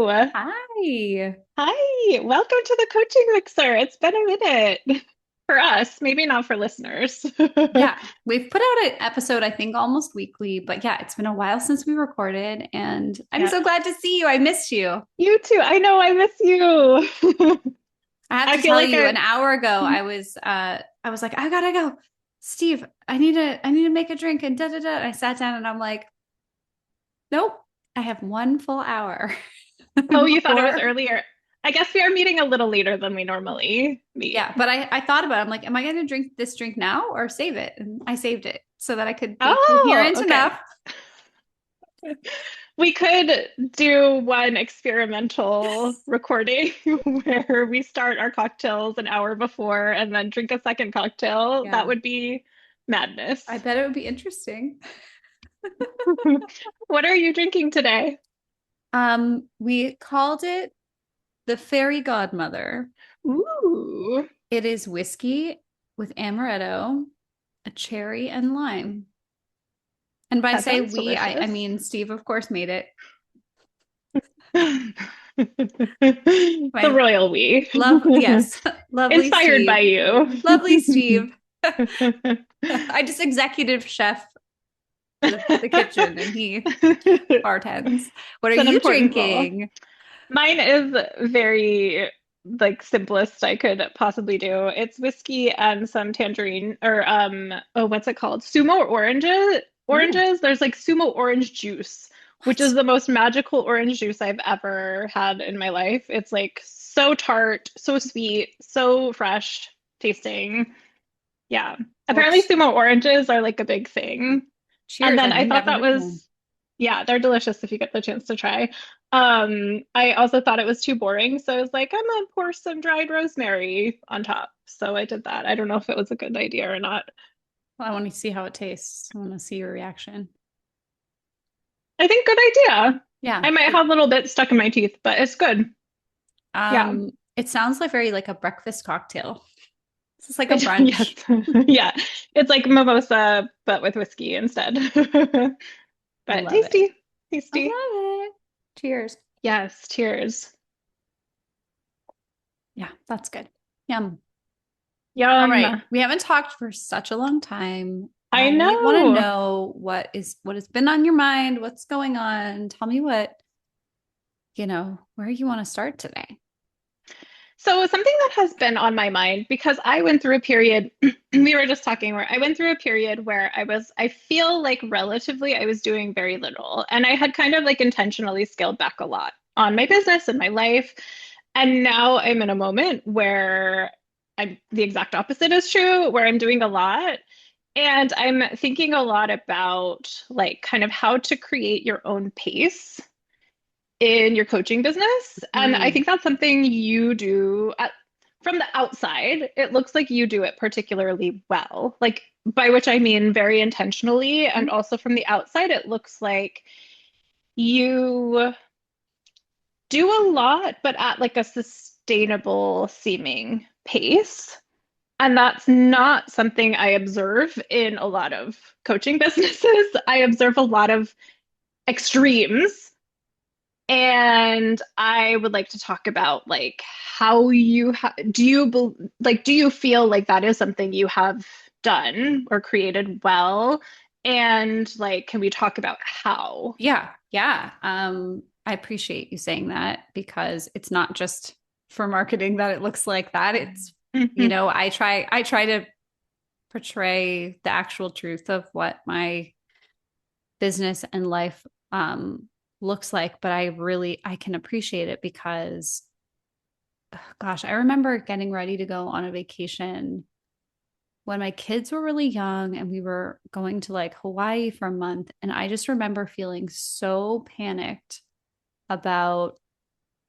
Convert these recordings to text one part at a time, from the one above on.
Hi. Hi. Welcome to the Coaching Mixer. It's been a minute for us, maybe not for listeners. Yeah, we've put out an episode, I think, almost weekly, but yeah, it's been a while since we recorded, and I'm Yeah, so glad to see you. I missed you. you too. I know I miss you. I have I to feel tell like you, an I, hour ago, I was like, I gotta go. Steve, I need to make a drink and da da da. And I sat down and I'm like, nope, I have one full hour oh, you thought it was before. earlier. I guess we are meeting a little later than we normally meet. Yeah, but I thought about it. I'm like, am I gonna drink this drink now or save it? And I saved it so that I could be Oh, coherent okay. enough. We could do one experimental recording where we start our cocktails an hour before and then drink a second cocktail. That Yeah, would be I madness. bet it would be interesting. What are you drinking today? We called it the Fairy Godmother. Ooh, It is whiskey with amaretto, a cherry, and lime. And by that say sounds we, I delicious. mean Steve, of course, made it. The My royal we. yes, lovely Inspired by Steve. you. Lovely Steve. I just executive chef the kitchen and he It's bartends. What are an you important role. drinking? Mine is very like simplest I could possibly do. It's whiskey and some tangerine or oh what's it called? Sumo oranges. Ooh, Oranges. There's like sumo orange juice, which is what? the most magical orange juice I've ever had in my life. It's like so tart, so sweet, so fresh tasting. Yeah. Well, Apparently sumo oranges are like a big thing. And cheers. then I've I thought never that had one. was, yeah, they're delicious if you get the chance to try. I also thought it was too boring, so I was like, I'm gonna pour some dried rosemary on top. So I did that. I don't know if it was a good idea or not. Well, I want to see how it tastes. I want to see your reaction. I think good idea. Yeah. I might have a little bit stuck in my teeth, but it's good. Yeah. It sounds like very like a breakfast cocktail. This is like a Yes. brunch. Yeah. It's like mimosa, but with whiskey instead. But Love it. tasty. I love Tasty. it. Cheers. Yes. Cheers. Yeah, that's good. Yum. All right. Yum. We haven't talked for such a long time. I I want to know. know what has been on your mind, what's going on. Tell me where you want to start today. So something that has been on my mind because I went through a period, we were just talking where I went through a period where I feel like relatively I was doing very little. And I had kind of like intentionally scaled back a lot on my business and my life. And now I'm in a moment where the exact opposite is true, where I'm doing a lot. And I'm thinking a lot about like kind of how to create your own pace in your coaching business. And I Mm, think that's something you do from the outside. It looks like you do it particularly well, like by which I mean very intentionally. And also from the outside, it looks like you do a lot, but at like a sustainable seeming pace. And that's not something I observe in a lot of coaching businesses. I observe a lot of extremes. And I would like to talk about like how do you feel like that is something you have done or created well? And like, can we talk about how? yeah, yeah. I appreciate you saying that because it's not just for marketing that it looks like that. It's, Mhm. I try to portray the actual truth of what my business and life looks like, but I can appreciate it because gosh, I remember getting ready to go on a vacation when my kids were really young and we were going to like Hawaii for a month. And I just remember feeling so panicked about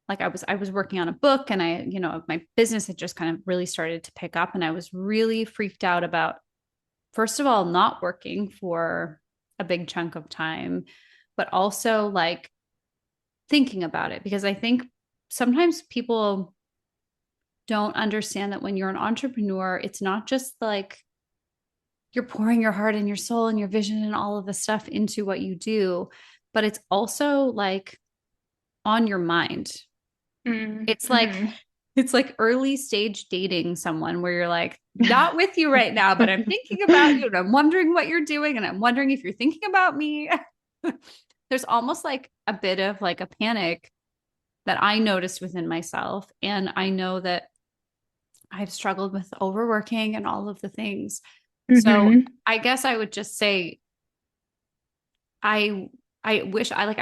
I was working on a book and my business had just kind of really started to pick up. And I was really freaked out about, first of all, not working for a big chunk of time, but also like thinking about it because I think sometimes people don't understand that when you're an entrepreneur, it's not just like you're pouring your heart and your soul and your vision and all of the stuff into what you do, but it's also like on your mind. It's like Mm-hmm. it's like early stage dating someone where you're like, not with you right now, but I'm thinking about you and I'm wondering what you're doing and I'm wondering if you're thinking about me. There's almost like a bit of like a panic that I noticed within myself. And I know that I've struggled with overworking and all of the things. So Mm-hmm. I guess I would just say I I wish I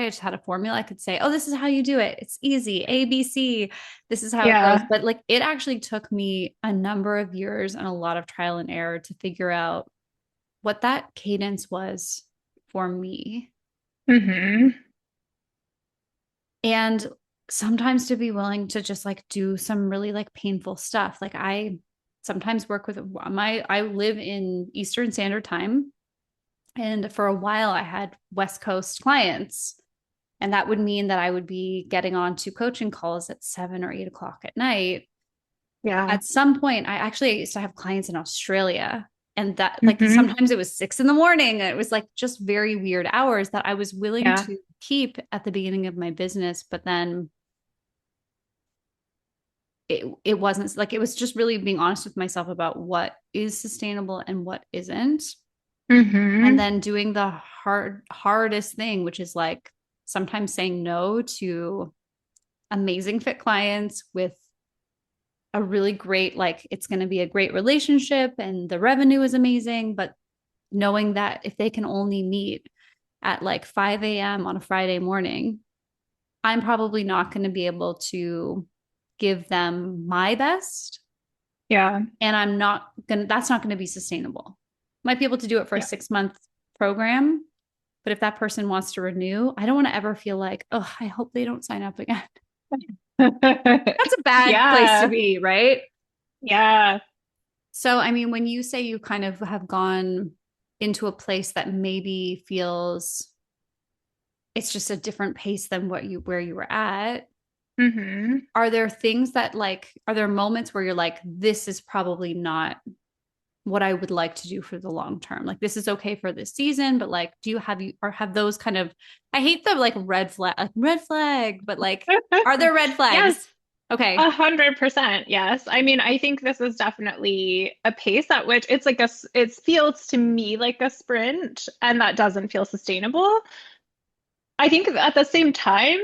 just had a formula I could say, oh, this is how you do it. It's easy. A, B, C. This is how it goes. Yeah. But like it actually took me a number of years and a lot of trial and error to figure out what that cadence was for me. Mm-hmm. And sometimes to be willing to just like do some really like painful stuff. Like I sometimes work with I live in Eastern Standard Time. And for a while I had West Coast clients. And that would mean that I would be getting on to coaching calls at 7 or 8 o'clock at night. Yeah. At some point, I used to have clients in Australia. And that, like, Mm-hmm. sometimes it was 6 in the morning. And it was like just very weird hours that I was willing Yeah. to keep at the beginning of my business. But then it wasn't like, it was just really being honest with myself about what is sustainable and what isn't. And Mm-hmm. then doing the hardest thing, which is like sometimes saying no to amazing fit clients with a really great, like it's going to be a great relationship and the revenue is amazing, but knowing that if they can only meet at like 5 a.m. on a Friday morning, I'm probably not going to be able to give them my best. Yeah. And that's not going to be sustainable. Might be able to do it for a Yeah. 6 month program. But if that person wants to renew, I don't want to ever feel like, oh, I hope they don't sign up again. That's a bad place to Yeah. be, right? Yeah. So, I mean, when you say you kind of have gone into a place that maybe feels it's just a different pace than where you were at, Mm-hmm. are there things that like are there moments where you're like, this is probably not what I would like to do for the long term? Like this is okay for this season, but like, do you have you or have those kind of I hate the like red flag, but like, are there red Yes. flags? Okay. 100%. Yes. I mean, I think this is definitely a pace at which it's like it feels to me like a sprint, and that doesn't feel sustainable. I think at the same time,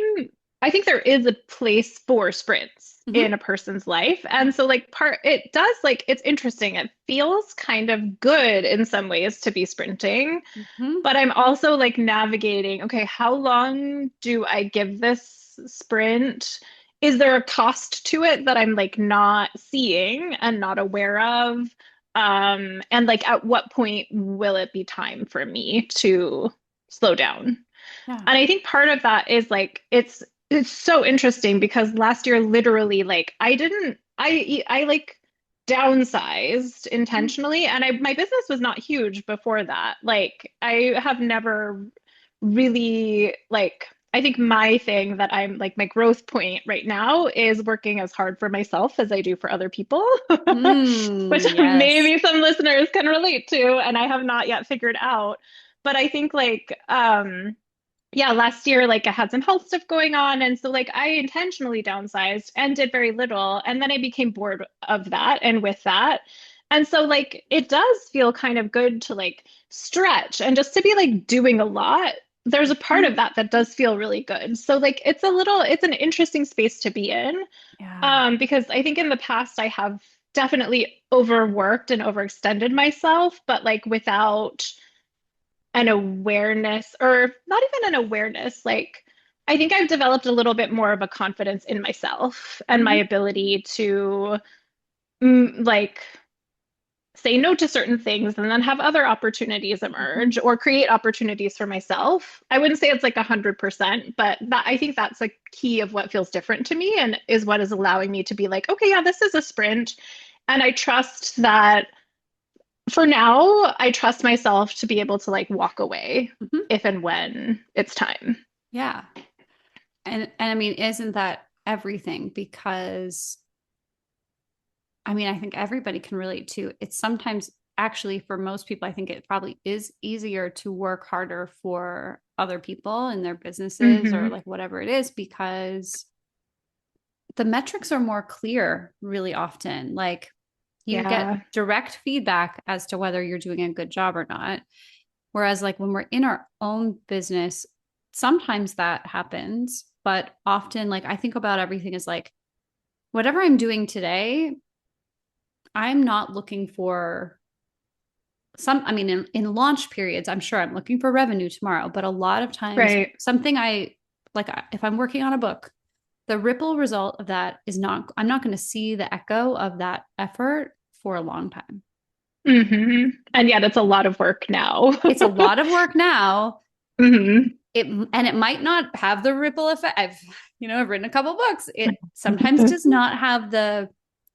I think there is a place for sprints Mm-hmm. in a person's life. And so like it does like it's interesting. It feels kind of good in some ways to be sprinting, Mm-hmm. but I'm also like navigating, okay, how long do I give this sprint? Is there a cost to it that I'm like not seeing and not aware of? And like at what point will it be time for me to slow down? Yeah. And I think part of that is like it's so interesting because last year literally like I like downsized Mm-hmm. intentionally, and I my business was not huge before that. Like I have never really like I think my thing that I'm like my growth point right now is working as hard for myself as I do for other people, which Yes. maybe some listeners can relate to, and I have not yet figured out. But I think like yeah, last year, like I had some health stuff going on. And so, like, I intentionally downsized and did very little. And then I became bored of that and with that. And so, like, it does feel kind of good to like stretch and just to be like doing a lot. There's a part Mm-hmm. of that that does feel really good. So, like, it's an interesting space to be in. Yeah. Because I think in the past I have definitely overworked and overextended myself, but like without an awareness, or not even an awareness, like I think I've developed a little bit more of a confidence in myself and my Mm-hmm. ability to like say no to certain things and then have other opportunities Mm-hmm. emerge or create opportunities for myself. I wouldn't say it's like 100%, but that I think that's a key of what feels different to me and is what is allowing me to be like, okay, yeah, this is a sprint. And I trust that for now, I trust myself to be able to like walk away Mm-hmm. if and when it's time. Yeah. And I mean, isn't that everything? Because I mean, I think everybody can relate to it's sometimes actually for most people, I think it probably is easier to work harder for other people and their businesses or Hmm. like whatever it is, because the metrics are more clear really often. Like you get Yeah. direct feedback as to whether you're doing a good job or not. Whereas, like when we're in our own business, sometimes that happens, but often, like I think about everything as like whatever I'm doing today, I'm not looking for I mean, in launch periods, I'm sure I'm looking for revenue tomorrow, but a lot of times, Right. something I like, if I'm working on a book, the ripple result of that is not, I'm not going to see the echo of that effort for a long time. Hmm. And yet it's a lot of work now. It's a lot of work now. Hmm. And it might not have the ripple effect. I've written a couple books. It sometimes does not have the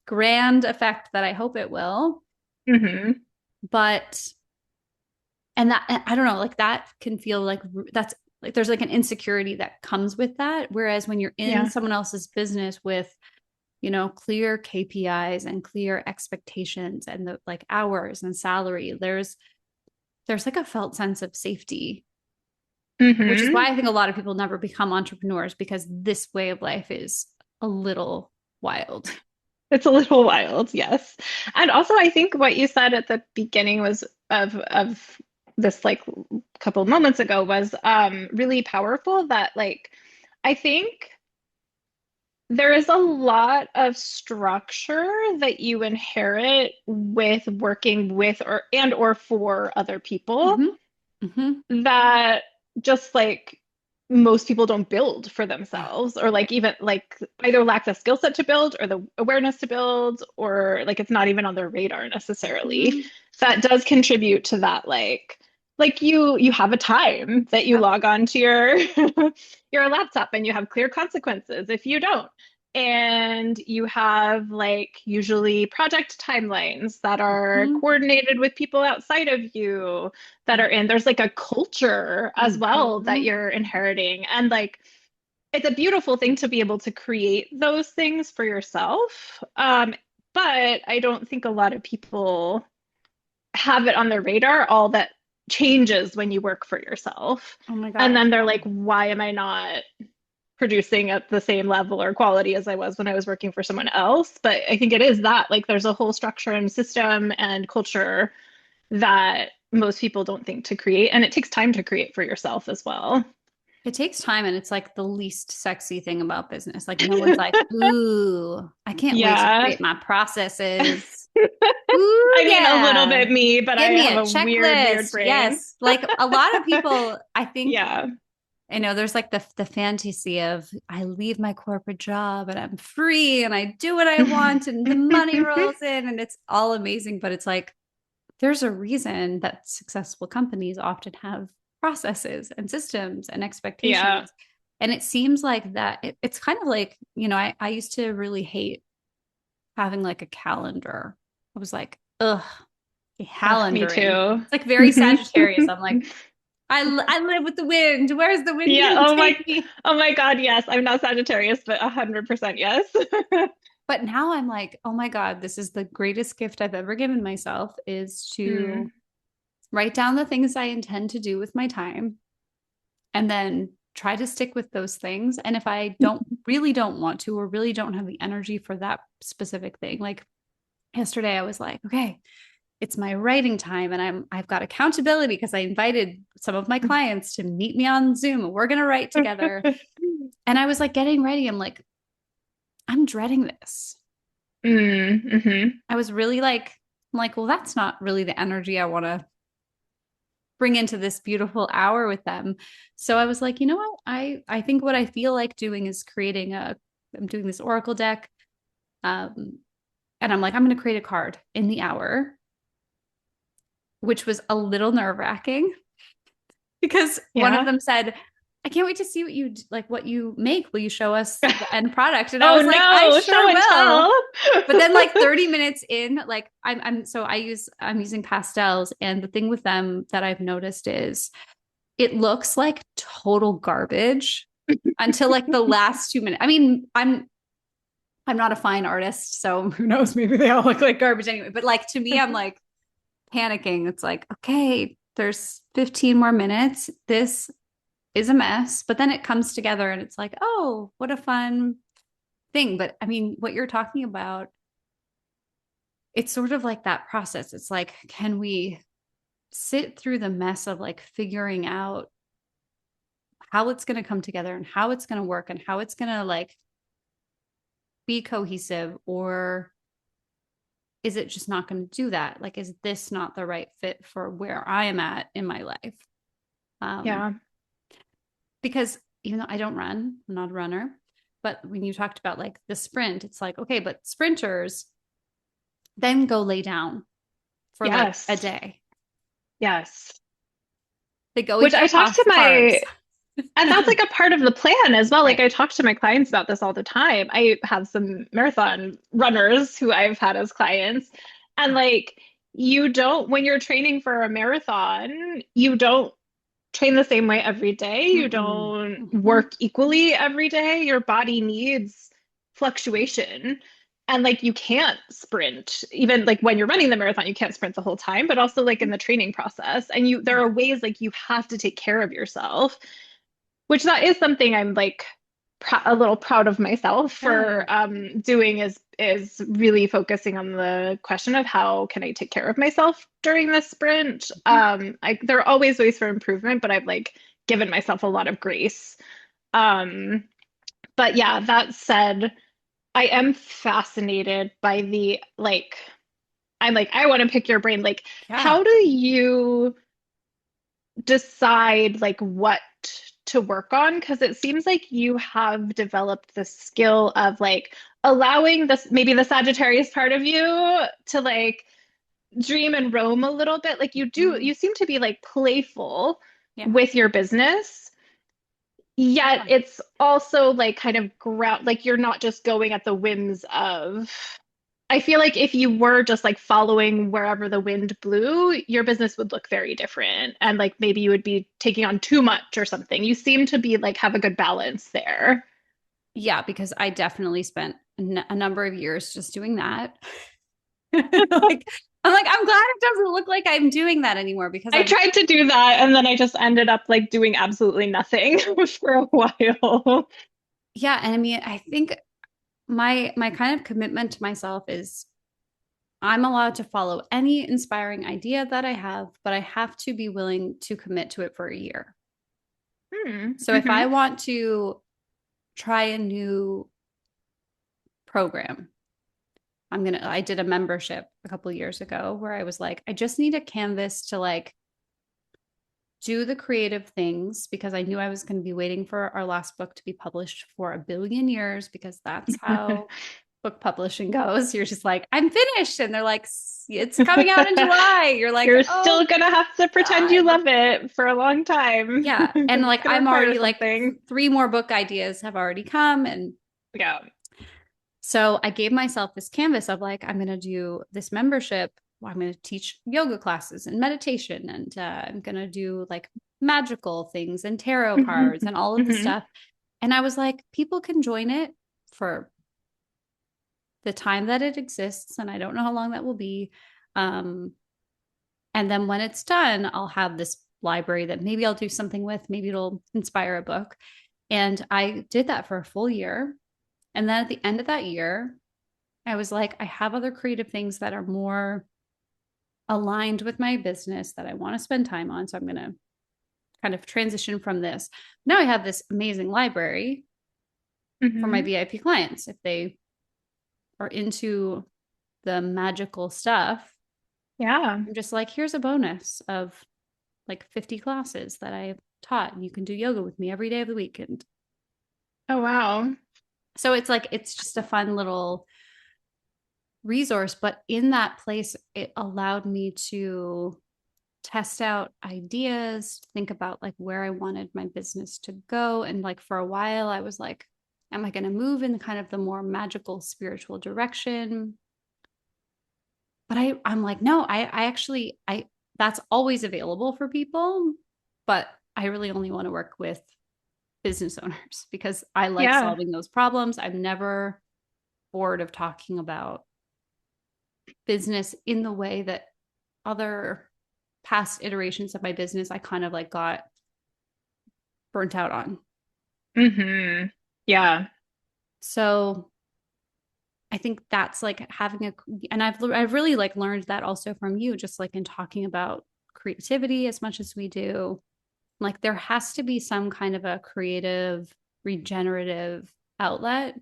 grand effect that I hope it will. Hmm. But and that I don't know, like that can feel like that's like there's like an insecurity that comes with that. Whereas when you're in Yeah. someone else's business with, clear KPIs and clear expectations and the like hours and salary, there's like a felt sense of safety, which is Hmm. why I think a lot of people never become entrepreneurs because this way of life is a little wild. It's a little wild, yes. And also I think what you said at the beginning was of this like couple moments ago was really powerful that like I think there is a lot of structure that you inherit with working with or for other people Mm-hmm. Mm-hmm. that just like most people don't build for Yeah. themselves or like even like either lack the skill set to build or the awareness to build or like it's not even on their radar necessarily. Mm-hmm. That does contribute to that like you have a time that you Yep. log on to your your laptop and you have clear consequences if you don't, and you have like usually project timelines that are Mm-hmm. coordinated with people outside of you that are Yep. in. There's like a culture as well that Mm-hmm. you're inheriting. And like, it's a beautiful thing to be able to create those things for yourself. But I don't think a lot of people have it on their radar, all that changes when you work for yourself. Oh my And God. then they're like, why am I not producing at the same level or quality as I was when I was working for someone else? But I think it is that like there's a whole structure and system and culture that most people don't think to create. And it takes time to create for yourself as well. It takes time and it's like the least sexy thing about business. Like no one's like, ooh, I can't wait to Yeah. create my processes. Ooh, I mean, a little yeah. bit me, but I Give me have a a weird checklist. brain. Yes. Like a lot of people, I think, Yeah. there's like the fantasy of I leave my corporate job and I'm free and I do what I want and the money rolls in and it's all amazing. But it's like there's a reason that successful companies often have processes and systems and Yeah. expectations. And it seems like that it's kind of like, I used to really hate having like a calendar. I was like, ugh, Me calendaring. too. It's like very Sagittarius. I'm like, I live with the wind. Where's the wind Yeah. going to take me? Oh my God. Yes. I'm not Sagittarius, but 100% yes. But now I'm like, oh my God, this is the greatest gift I've ever given myself is to Mm. write down the things I intend to do with my time and then try to stick with those things. And if I don't want to, or really don't have the energy for that specific thing, like yesterday, I was like, okay, it's my writing time and I've got accountability because I invited some of my clients to meet me on Zoom and we're going to write together. And I was like getting ready. I'm like, I'm dreading this. Mm-hmm. I was really like, I'm like, well, that's not really the energy I want to bring into this beautiful hour with them. So I was like, you know what? I think what I feel like doing is I'm doing this Oracle deck. Um, and I'm like, I'm going to create a card in the hour, which was a little nerve wracking because one of Yeah. them said, I can't wait to see what you make. Will you show us the end product? And I Oh was like, I no, show sure and will. tell. But then like 30 minutes in, like I'm using pastels. And the thing with them that I've noticed is it looks like total garbage until like the last 2 minutes. I mean, I'm not a fine artist, so who knows? Maybe they all look like garbage anyway. But like to me, I'm like panicking. It's like, okay, there's 15 more minutes. This is a mess, but then it comes together and it's like, oh, what a fun thing. But I mean, what you're talking about, it's sort of like that process. It's like, can we sit through the mess of like figuring out how it's going to come together and how it's going to work and how it's going to like be cohesive, or is it just not going to do that? Like, is this not the right fit for where I am at in my life? Um, Yeah. because even though I don't run, I'm not a runner, but when you talked about like the sprint, it's like, okay, but sprinters then go lay down for like a Yes. day. Yes. They go eat Which their I talk to carbs. my, and that's like a part of the plan as well. Like Right. I talk to my clients about this all the time. I have some marathon runners who I've had as clients. And like you don't, when you're training for a marathon, you don't train the same way every day. You Mm-mm. don't Mm-hmm. work equally every day. Your body needs fluctuation. And like you can't sprint, even like when you're running the marathon, you can't sprint the whole time, but also like in the training process. And you, there Yeah. are ways like you have to take care of yourself, which that is something I'm like a little proud of myself for Good. doing is really focusing on the question of how can I take care of myself during this sprint. There are always ways for improvement, but I've like given myself a lot of grace. Um, but yeah, that said, I am fascinated by the like I'm like I want to pick your brain. Like, Yeah. how do you decide like what to work on? Because it seems like you have developed the skill of like allowing this maybe the Sagittarius part of you to like dream and roam a little bit. Like Mhm. you seem to be like playful Yeah. with your business, yet Yeah. it's also like kind of ground, like you're not just going at the whims of. I feel like if you were just like following wherever the wind blew, your business would look very different. And like maybe you would be taking on too much or something. You seem to be like have a good balance there. Yeah, because I definitely spent a number of years just doing that. Like, I'm like, I'm glad it doesn't look like I'm doing that anymore because I I'm, tried to do that and then I just ended up like doing absolutely nothing for a while. yeah. And I mean, I think my kind of commitment to myself is I'm allowed to follow any inspiring idea that I have, but I have to be willing to commit to it for a year. So if I Hmm. want to try a new program, I did a membership a couple of years ago where I was like, I just need a canvas to like do the creative things because I knew I was going to be waiting for our last book to be published for a billion years because that's how book publishing goes. You're just like, I'm finished. And they're like, it's coming out in July. You're like, You're oh still gonna have to pretend you God. love it for a long time Yeah. And because it's like, gonna I'm require already like something. three more book ideas have already come. And Yeah. so I gave myself this canvas of like, I'm going to do this membership. I'm going to teach yoga classes and meditation, and I'm going to do like magical things and tarot Hmm. cards and all of the Hmm. stuff. And I was like, people can join it for the time that it exists. And I don't know how long that will be. Um, and then when it's done, I'll have this library that maybe I'll do something with, maybe it'll inspire a book. And I did that for a full year. And then at the end of that year, I was like, I have other creative things that are more aligned with my business that I want to spend time on. So I'm going to kind of transition from this. Now I have this amazing library for my Hmm. VIP clients. If they are into the magical stuff, Yeah. I'm just like, here's a bonus of like 50 classes that I've taught. You can do yoga with me every day of the week. And Oh, wow. so it's like, it's just a fun little resource. But in that place, it allowed me to test out ideas, think about like where I wanted my business to go. And like for a while, I was like, am I going to move in kind of the more magical spiritual direction? But I'm like, no, I actually, that's always available for people. But I really only want to work with business owners because I like Yeah. solving those problems. I'm never bored of talking about business in the way that other past iterations of my business, I kind of like got burnt out on. Hmm. Yeah. So I think that's like having a, and I've really like learned that also from you, just like in talking about creativity as much as we do. Like there has to be some kind of a creative, regenerative outlet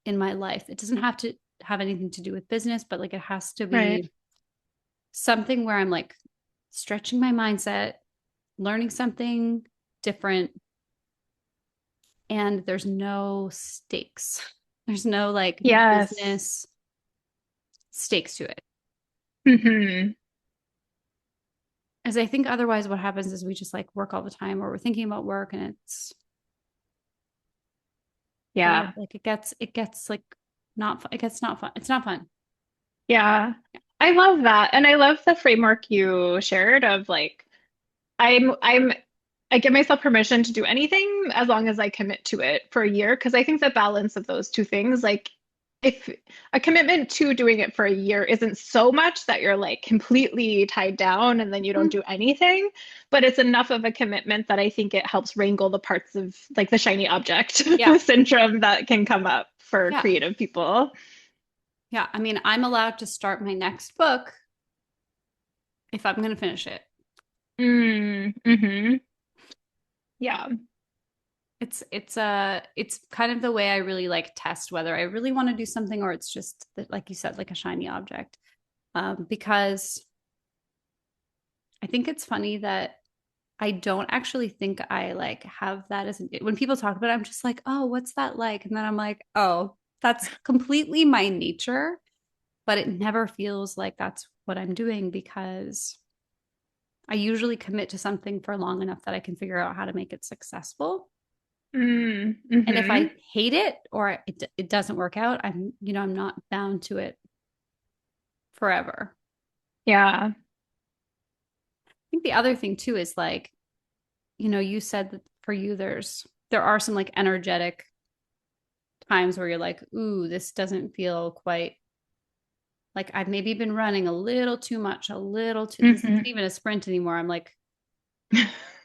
in my life. It doesn't have to have anything to do with business, but like it has to Right. be something where I'm like stretching my mindset, learning something different, and there's no stakes. There's no like Yes. business stakes to it. Hmm. As I think otherwise what happens is we just like work all the time or we're thinking about work and it's Yeah. like it gets like not it gets not fun. It's not fun. Yeah. I love that. And I love the framework you shared of like I'm I give myself permission to do anything as long as I commit to it for a year. Because I think the balance of those two things, like if a commitment to doing it for a year isn't so much that you're like completely tied down and then you don't Mm, do anything, but it's enough of a commitment that I think it helps wrangle the parts of like the shiny object yeah. syndrome that can come up for Yeah. creative people. Yeah. I mean, I'm allowed to start my next book if I'm going to finish it. Mm-hmm. Yeah. It's kind of the way I really like test whether I really want to do something or it's just like you said, like a shiny object. Because I think it's funny that I don't actually think I like have that as when people talk about it, I'm just like, oh, what's that like? And then I'm like, oh, that's completely my nature, but it never feels like that's what I'm doing because I usually commit to something for long enough that I can figure out how to make it successful. And if I Mm-hmm. hate it or it doesn't work out, I'm not bound to it forever. Yeah. I think the other thing too is like, you said that for you, there are some like energetic times where you're like, ooh, this doesn't feel quite like I've maybe been running a little too much, a little too, this isn't Mm-hmm. even a sprint anymore. I'm like,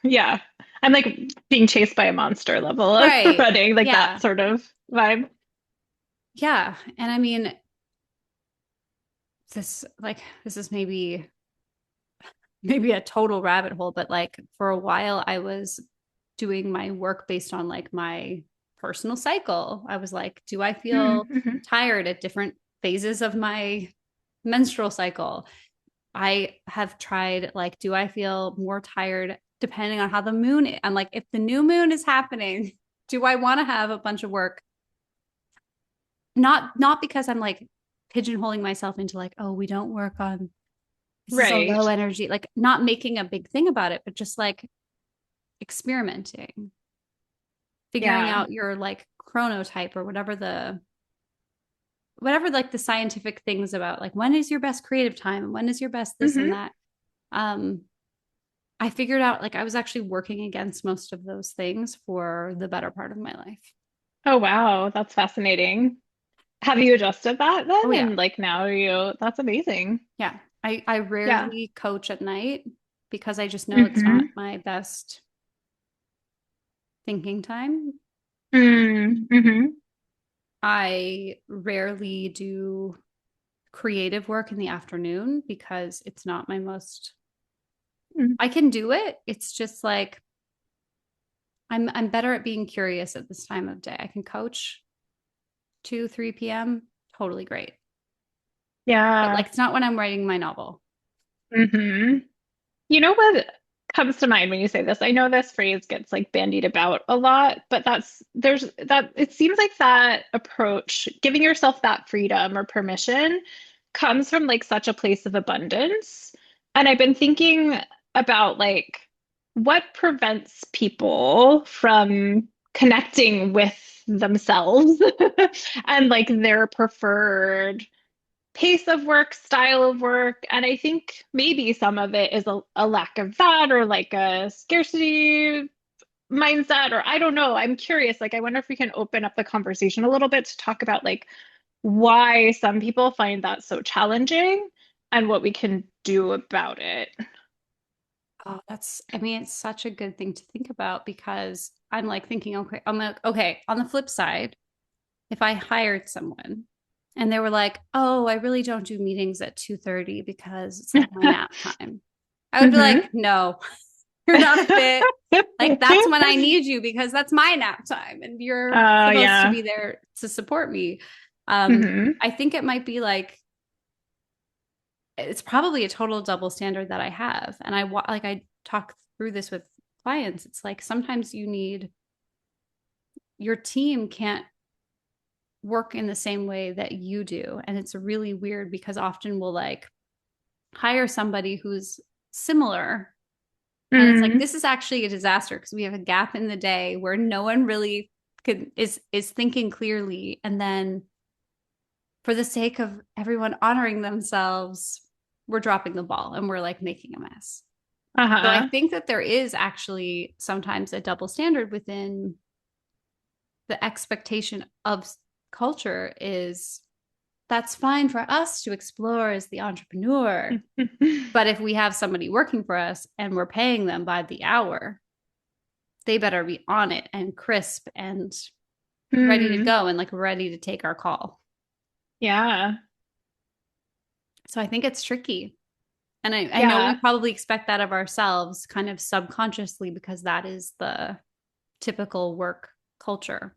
Yeah. I'm like being chased by a monster level of right. running, like that Yeah. sort of vibe. Yeah. And I mean, this is maybe a total rabbit hole, but like for a while I was doing my work based on like my personal cycle. I was like, do I feel Mm-hmm. tired at different phases of my menstrual cycle? I have tried like, do I feel more tired depending on how the moon is? I'm like, if the new moon is happening, do I want to have a bunch of work? Not because I'm like pigeonholing myself into like, oh, we don't work on this is a Right. low energy, like not making a big thing about it, but just like experimenting, figuring Yeah. out your like chronotype or whatever like the scientific things about like when is your best creative time and when is your best this and Mm-hmm. that. Um, I figured out like I was actually working against most of those things for the better part of my life. Oh, wow. That's fascinating. Have you adjusted that then? Oh yeah. And like now that's amazing. Yeah. I Yeah. rarely coach at night because I just know it's not Mm-hmm. my best thinking time. Mm-hmm. I rarely do creative work in the afternoon because it's not my most I can do it. It's just like I'm better at being curious at this time of day. I can coach 2, 3 p.m. Totally great. But Yeah. like it's not when I'm writing my novel. Mm-hmm. You know what comes to mind when you say this? I know this phrase gets like bandied about a lot, but there's that it seems like that approach, giving yourself that freedom or permission comes from like such a place of abundance. And I've been thinking about like what prevents people from connecting with themselves and like their preferred pace of work, style of work. And I think maybe some of it is a lack of that or like a scarcity mindset, or I don't know. I'm curious. Like, I wonder if we can open up the conversation a little bit to talk about like why some people find that so challenging and what we can do about it. Oh, I mean, it's such a good thing to think about because I'm like thinking, okay, I'm like, okay, on the flip side, if I hired someone and they were like, oh, I really don't do meetings at 2:30 because it's like my nap time, I would be Hmm. like, no, you're not a fit. Like that's when I need you because that's my nap time and you're Oh, supposed to yeah. be there to support me. Hmm. I think it might be like it's probably a total double standard that I have. And I talk through this with clients. It's like sometimes you need your team can't work in the same way that you do. And it's really weird because often we'll like hire somebody who's similar. And it's like Mm. this is actually a disaster because we have a gap in the day where no one really is thinking clearly. And then for the sake of everyone honoring themselves, we're dropping the ball and we're like making a mess. So I Uh-huh. think that there is actually sometimes a double standard within the expectation of culture is that's fine for us to explore as the entrepreneur. But if we have somebody working for us and we're paying them by the hour, they better be on it and crisp and ready to Mm. go and like ready to take our call. Yeah. So I think it's tricky. And I know we Yeah. probably expect that of ourselves kind of subconsciously because that is the typical work culture.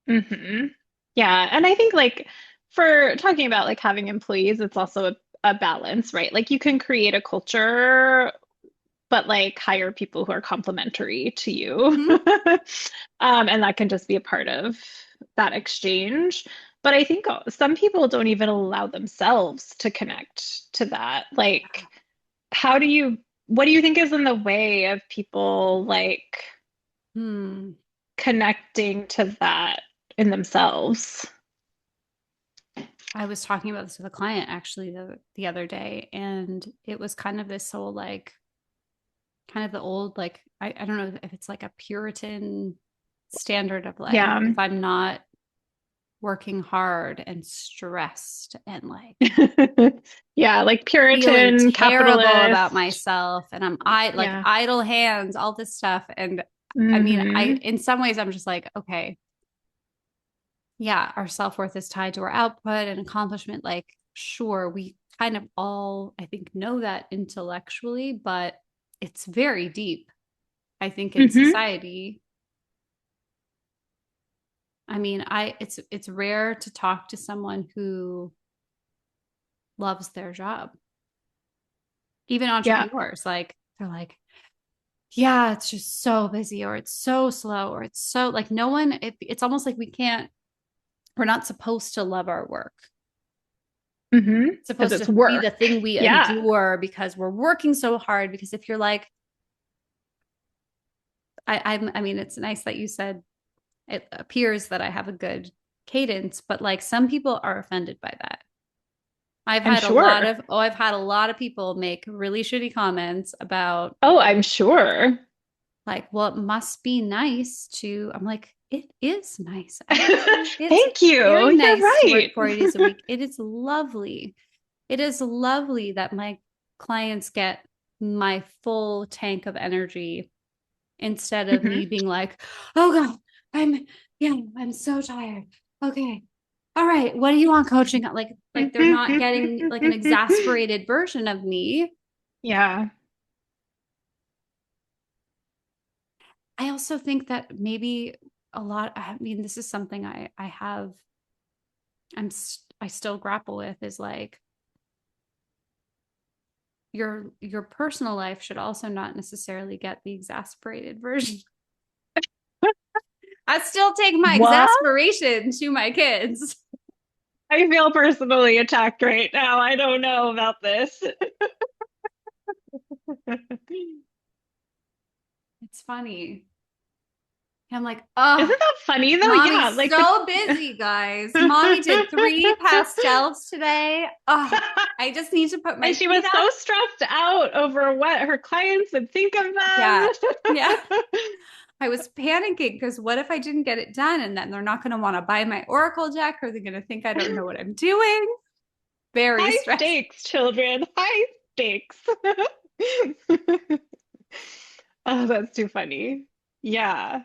Hmm. Yeah. And I think like for talking about like having employees, it's also a balance, right? Like you can create a culture, but like hire people who are complementary to you. Mm-hmm. And that can just be a part of that exchange. But I think some people don't even allow themselves to connect to that. Like, how do you, what do you think is in the way of people like Hmm. connecting to that in themselves? I was talking about this with a client actually the other day, and it was kind of this whole like kind of the old like I don't know if it's like a Puritan standard of like Yeah. if I'm not working hard and stressed and like Yeah, like feeling Puritan, terrible about capitalist. myself and I like Yeah. idle hands, all this stuff. And I mean, I Hmm. in some ways I'm just like, okay, yeah, our self-worth is tied to our output and accomplishment. Like, sure, we kind of all, I think, know that intellectually, but it's very deep, I think, in Hmm. society. I mean, it's rare to talk to someone who loves their job. Even Yeah. entrepreneurs, like they're like, yeah, it's just so busy, or it's so slow, or it's so like no one, it's almost like we're not supposed to love our work. Hmm. It's Because supposed it's to be the work. thing we Yeah. endure because we're working so hard. Because if you're like, I mean, it's nice that you said it appears that I have a good cadence, but like some people are offended by that. I'm sure. I've had a lot of people make really shitty comments about Oh, I'm sure. like, well, it must be nice to, I'm like, it is nice, actually. It's Thank you. very You're nice to right. work 40 days a week. It is lovely. It is lovely that my clients get my full tank of energy instead of Hmm. me being like, oh God, I'm, yeah, I'm so tired. Okay. All right. What do you want coaching? Like they're not getting like an exasperated version of me. Yeah. I also think that maybe I mean, this is something I have, I still grapple with is like your personal life should also not necessarily get the exasperated version. I still take my What? exasperation to my kids. I feel personally attacked right now. I don't know about this. It's funny. I'm like, oh, Isn't that funny though? Yeah, mommy's like so busy, guys. Mommy did three pastels today. Oh, I just need to put and my she feet was up. so stressed out over what her clients would think of Yeah. them. Yeah. I was panicking because what if I didn't get it done and then they're not going to want to buy my Oracle deck or they're going to think I don't know what I'm doing? Very High stressed. stakes, children. High stakes. Oh, that's too funny. Yeah.